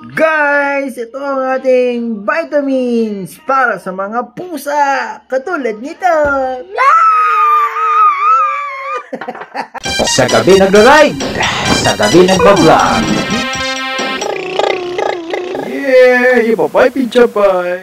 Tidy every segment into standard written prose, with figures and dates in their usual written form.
Guys, ito ang ating vitamins para sa mga pusa katulad nito. Sa gabi nag-ride, sa gabi nag-vlog. Yeah, hipapay, pichapay.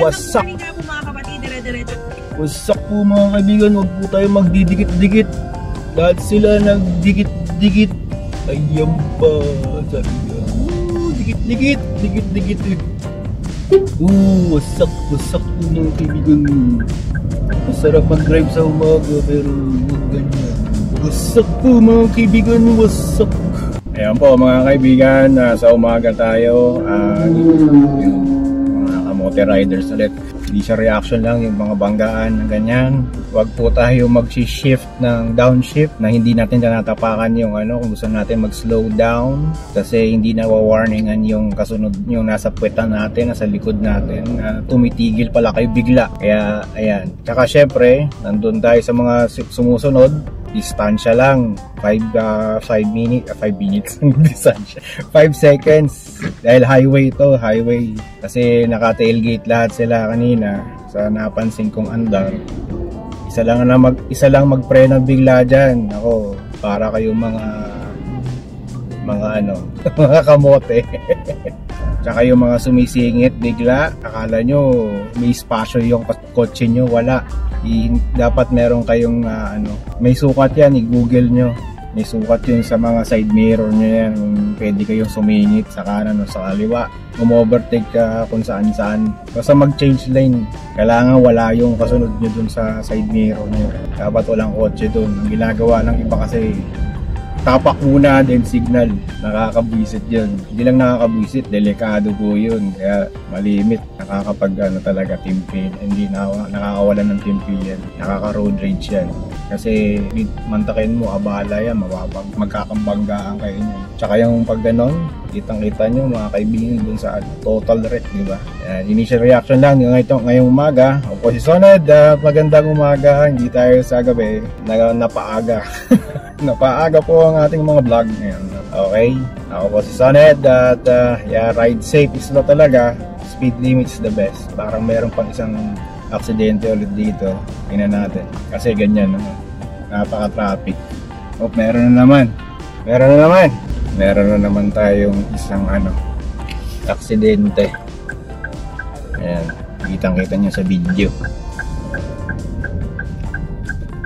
What's up? What's up po mga kaibigan, huwag po tayo magdidikit-dikit dahil sila nagdikit-dikit. Ayan pa, sabi nga. Dikit-dikit, dikit-dikit. What's up po mga kaibigan. Masarap mag-drive sa umaga pero huwag ganyan. What's up po mga kaibigan, what's up? Ayan po mga kaibigan, sa umaga tayo. Mga kamote riders ulit. Hindi siya reaction lang yung mga banggaan ng ganyan. Huwag po tayo mag-shift ng downshift na hindi natin tinatapakan yung kung gusto natin mag-slow down kasi hindi na-warningan yung kasunod yung nasa puwetan natin, nasa likod natin na tumitigil pala kayo bigla. Kaya ayan. Tsaka syempre, nandun tayo sa mga sumusunod. Distansya lang 5 seconds dahil highway kasi naka-tailgate lahat sila kanina sa napansin kong andar. Isa lang magpreno bigla dyan. Ako, para kayong mga mga kamote. Tsaka yung mga sumisingit bigla, akala nyo may espasyo yung kotse nyo, wala. Dapat meron kayong may sukat yan, i-google nyo. May sukat yun sa mga side mirror nyo yan, pwede kayong sumingit sa kanan o sa kaliwa, umovertake ka kung saan. Basta mag-change lane, kailangan wala yung kasunod nyo dun sa side mirror nyo. Dapat walang kotse dun. Ang ginagawa ng iba kasi tapak muna, then signal. Nakakabwisit yun. Hindi lang nakakabwisit, delikado po yun. Kaya malimit. Nakakapag talaga timpi. Hindi nakakawalan ng timpi yan. Nakaka-road rage yan. Kasi mantakin mo, abala yan, magkakambanggaan kayo niyan. Tsaka yung pag ganon, kitang-kita nyo mga kaibigan dun sa total wreck, di ba? Initial reaction lang ngayong umaga. O po si Soned, magandang umaga. Hindi tayo sa gabi, napaaga. Napaaga po ang ating mga vlog ngayon. Okay, ako po si Soned at ride safe is na talaga. Speed limit is the best. Parang meron pang isang aksidente ulit dito. Tingnan natin. Kasi ganyan naman. Napaka-traffic. Meron na naman tayong isang aksidente. Ayan, kitang-kita nyo sa video.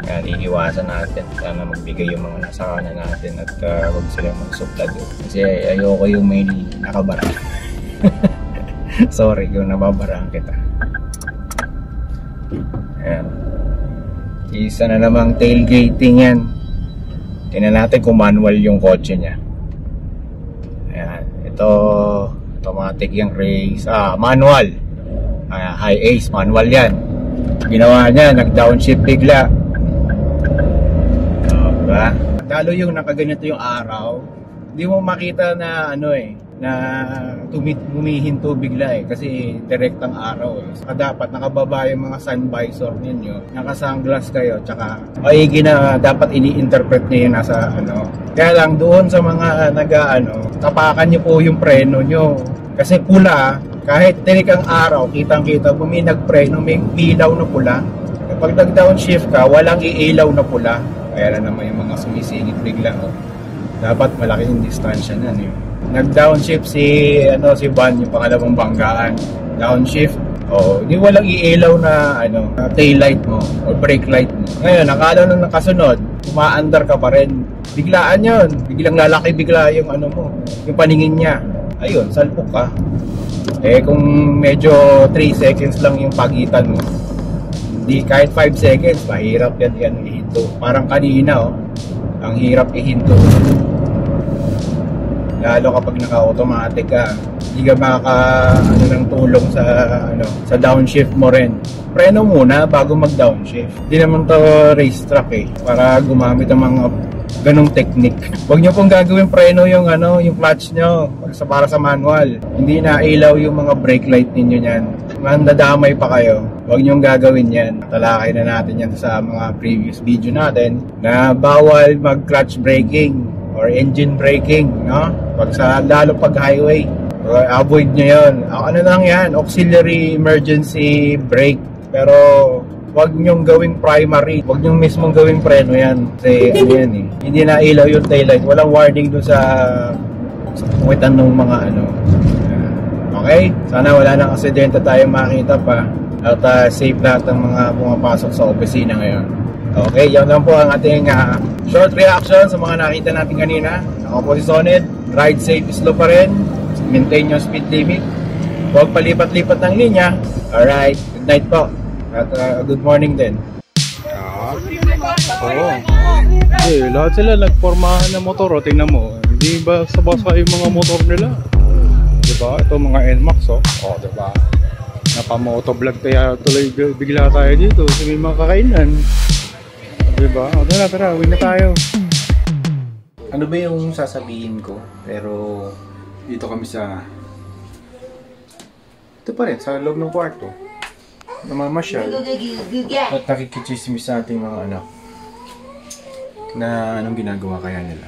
Ayan, iiwasan natin. Sana magbigay yung mga nasa kanan natin at huwag silang magsuplad. Kasi ayoko yung may nakabara. Sorry kung nababaraan kita. Ayan. Isa na namang tailgating yan. Tingnan natin kung manual yung kotse niya. Ayan. Ito automatic yung race. Manual. High ace, manual yan. Ginawa niya, nag-downshift bigla. Diba? Lalo yung nakaganito yung araw, hindi mo makita na na humihinto bigla kasi direct ang araw Saka dapat nakababa yung mga sun visor ninyo, naka-sunglass kayo, tsaka maigi na dapat ini-interpret niyo yung nasa Kaya lang doon sa mga tapakan niyo po yung preno niyo. Kasi pula, kahit tirik ang araw, kitang-kita, may nagpreno, may ilaw na pula. Kapag nag-downshift ka, walang iilaw na pula. Kaya na naman yung mga sumisingit bigla. Dapat malaki yung distansya na. Nag-downshift si Van, yung pangalawang banggaan. Downshift, hindi walang iilaw na tail light mo o brake light mo. Ngayon, akala nung nakasunod, umaandar ka pa rin. Biglaan yun. Biglang lalaki bigla yung mo, yung paningin niya. Ayun, salpok ka. Kung medyo 3 seconds lang yung pagitan mo, hindi kahit 5 seconds, mahirap yan ihinto. Parang kanina, ang hirap ihinto. Lalo kapag naka-automatic ka, hindi ka ng tulong sa downshift mo rin. Preno muna bago mag-downshift. Hindi naman to racetrack para gumamit ang mga ganong technique. Huwag nyo pong gagawin preno yung clutch nyo para sa manual. Hindi na ilaw yung mga brake light ninyo niyan. Mandadamay pa kayo. Huwag nyo gagawin yan. Talakay na natin yan sa mga previous video natin na bawal mag-clutch braking or engine braking, lalo pag highway. Avoid nyo yun. Ano lang yan? Auxiliary emergency brake. Pero wag nyong gawing primary. Wag nyong mismong gawing preno yan. Kasi hindi na ilaw yung taillight. Walang warning doon sa puwitan ng mga Okay? Sana wala nang aksidente tayo makita pa. At safe lahat ng mga pumapasok sa opisina ngayon. Okay, yan lang po ang ating short reaction sa mga nakita natin kanina. Ako po si Soned. Ride safe, slow pa rin. Maintain yung speed limit. Huwag palipat-lipat ng linya. Alright, good night po. At good morning din. Lahat sila nagpormahan ng motor. Tingnan mo, hindi ba basa yung mga motor nila? Diba? Ito mga NMAX diba? Naka-motovlog kaya tuloy bigla tayo dito sa may mga kakainan. Diba? Tara, uwi na tayo. Ano ba yung sasabihin ko? Pero dito kami ito pa rin, sa loob ng kwarto. Namamasyal. At nakikichismis sa ating mga anak na anong ginagawa kaya nila.